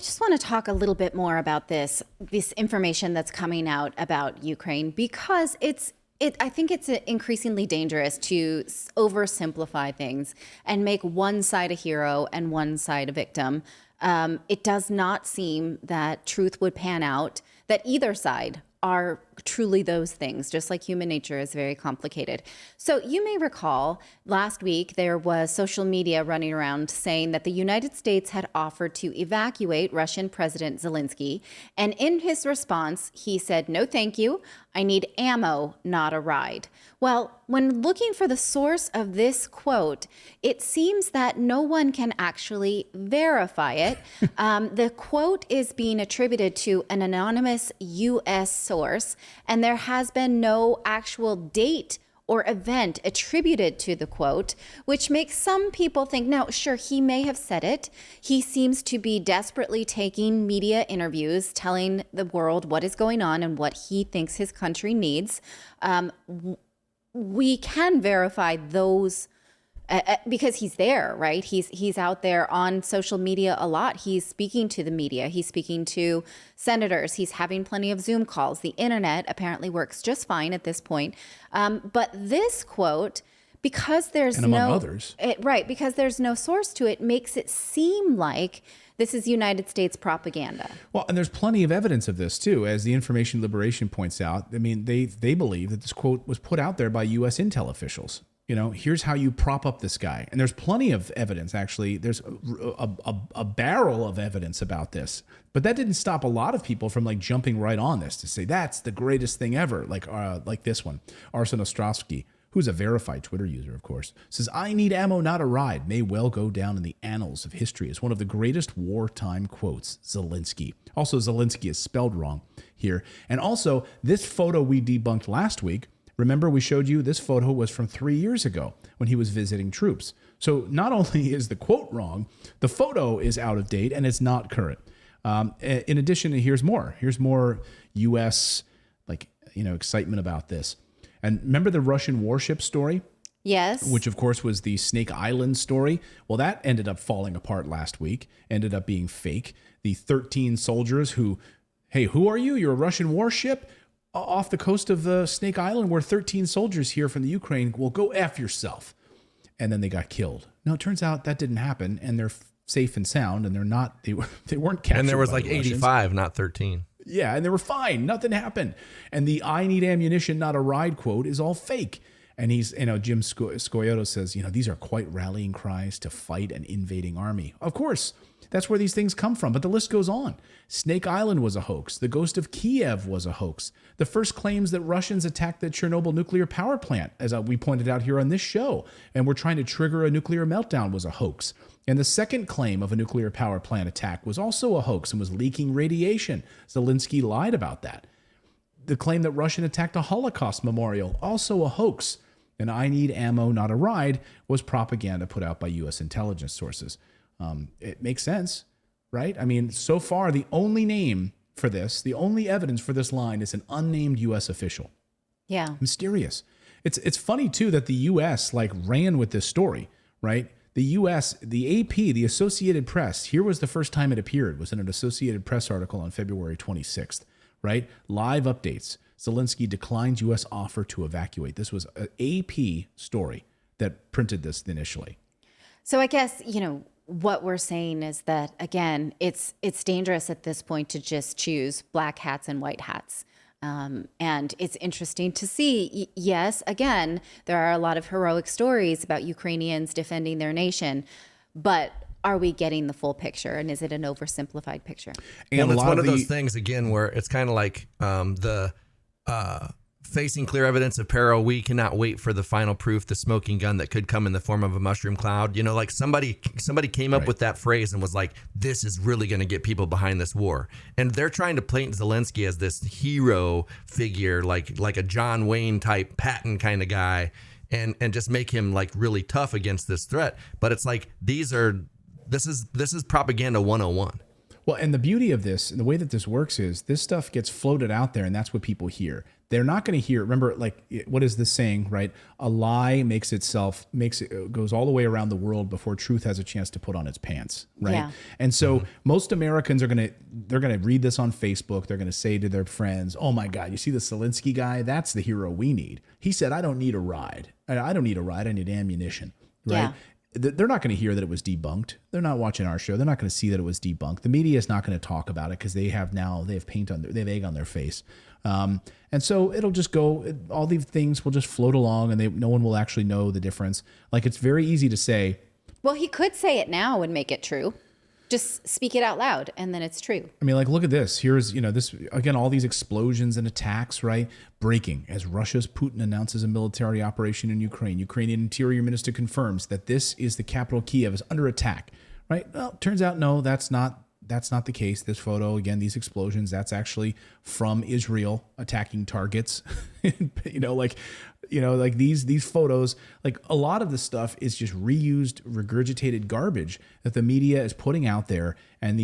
just want to talk a little bit more about this information that's coming out about Ukraine, because I think it's increasingly dangerous to oversimplify things and make one side a hero and one side a victim. It does not seem that truth would pan out, that either side are truly those things, just like human nature is very complicated. So you may recall last week there was social media running around saying that the United States had offered to evacuate Russian President Zelensky. And in his response, he said, "No, thank you. I need ammo, not a ride." Well, when looking for the source of this quote, it seems that no one can actually verify it. The quote is being attributed to an anonymous U.S. source, and there has been no actual date or event attributed to the quote, which makes some people think, now, sure, he may have said it. He seems to be desperately taking media interviews, telling the world what is going on and what he thinks his country needs. We can verify those because he's there, right? He's out there on social media a lot. He's speaking to the media. He's speaking to senators. He's having plenty of Zoom calls. The internet apparently works just fine at this point. But this quote, because there's and among others, because there's no source to it, makes it seem like this is United States propaganda. Well, and there's plenty of evidence of this too, as the Information Liberation points out. I mean, they believe that this quote was put out there by U.S. intel officials. You know, here's how you prop up this guy. And there's plenty of evidence, actually. There's a barrel of evidence about this. But that didn't stop a lot of people from like jumping right on this to say that's the greatest thing ever. Like this one, Arsen Ostrovsky, who's a verified Twitter user, of course, says, "I need ammo, not a ride," may well go down in the annals of history as one of the greatest wartime quotes. Zelensky. Also, Zelensky is spelled wrong here. And also, this photo we debunked last week, remember, we showed you this photo was from 3 years ago when he was visiting troops. So not only is the quote wrong, the photo is out of date and it's not current. In addition, here's more. Here's more U.S. excitement about this. And remember the Russian warship story? Yes. Which, of course, was the Snake Island story. Well, that ended up falling apart last week, ended up being fake. The 13 soldiers who, hey, who are you? You're a Russian warship? Off the coast of Snake Island, we're 13 soldiers here from the Ukraine. Well, go F yourself. And then they got killed. No, it turns out that didn't happen, and they're safe and sound, and they weren't captured. And there was by like the Russians. 85, not 13. Yeah, and they were fine. Nothing happened. And the "I need ammunition, not a ride" quote is all fake. And Jim Scoyoto says, these are quite rallying cries to fight an invading army. Of course, that's where these things come from. But the list goes on. Snake Island was a hoax. The ghost of Kiev was a hoax. The first claims that Russians attacked the Chernobyl nuclear power plant, as we pointed out here on this show, and were trying to trigger a nuclear meltdown, was a hoax. And the second claim of a nuclear power plant attack was also a hoax and was leaking radiation. Zelensky lied about that. The claim that Russia attacked a Holocaust memorial, also a hoax. And "I need ammo, not a ride" was propaganda put out by U.S. intelligence sources. It makes sense, right? I mean, so far, the only name for this, the only evidence for this line is an unnamed U.S. official. Yeah. Mysterious. It's funny, too, that the U.S. ran with this story, right? The U.S., the AP, the Associated Press, here was the first time it appeared, was in an Associated Press article on February 26th, right? Live updates. Zelensky declines U.S. offer to evacuate. This was an AP story that printed this initially. So I guess, what we're saying is that, again, it's dangerous at this point to just choose black hats and white hats. And it's interesting to see, yes, again, there are a lot of heroic stories about Ukrainians defending their nation, but are we getting the full picture? And is it an oversimplified picture? And it's one of those things, again, where it's kind of like facing clear evidence of peril. We cannot wait for the final proof, the smoking gun that could come in the form of a mushroom cloud. Somebody came up with that phrase and was like, this is really going to get people behind this war. And they're trying to paint Zelensky as this hero figure, like a John Wayne type Patton kind of guy, and just make him really tough against this threat. But it's like, this is propaganda 101. Well, and the beauty of this and the way that this works is this stuff gets floated out there, and that's what people hear. They're not going to hear. Remember, like, what is this saying, right? A lie goes all the way around the world before truth has a chance to put on its pants, right? Yeah. And so most Americans they're gonna read this on Facebook. They're gonna say to their friends, "Oh my God, you see the Zelensky guy? That's the hero we need. He said, I don't need a ride. I don't need a ride. I need ammunition." Right? Yeah. They're not going to hear that it was debunked. They're not watching our show. They're not going to see that it was debunked. The media is not going to talk about it because they have egg on their face. And so it'll just go, all these things will just float along, and no one will actually know the difference. Like, it's very easy to say, Well, he could say it now and make it true. Just speak it out loud, and then it's true. I mean, like, look at this. Here's, this, again, all these explosions and attacks, right? Breaking as Russia's Putin announces a military operation in Ukraine. Ukrainian Interior Minister confirms that this is the capital Kiev is under attack, right? Well, turns out, no, that's not the case. This photo, again, these explosions, that's actually from Israel attacking targets. Like these photos, like a lot of the stuff is just reused, regurgitated garbage that the media is putting out there, and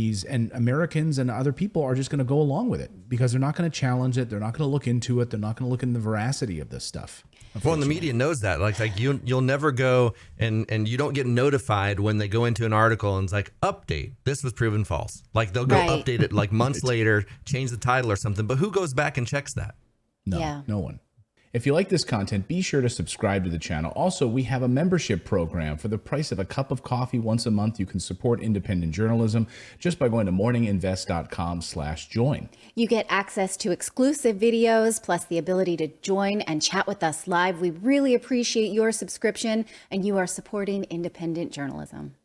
Americans and other people are just going to go along with it because they're not going to challenge it, they're not going to look into it, they're not going to look into the veracity of this stuff. Well, and the media knows that. Like you'll never go and you don't get notified when they go into an article and it's like, update, this was proven false. Like they'll go Right. update it like months later, change the title or something. But who goes back and checks that? No one. If you like this content, be sure to subscribe to the channel. Also, we have a membership program. For the price of a cup of coffee once a month, you can support independent journalism just by going to morninginvest.com/join. You get access to exclusive videos, plus the ability to join and chat with us live. We really appreciate your subscription, and you are supporting independent journalism.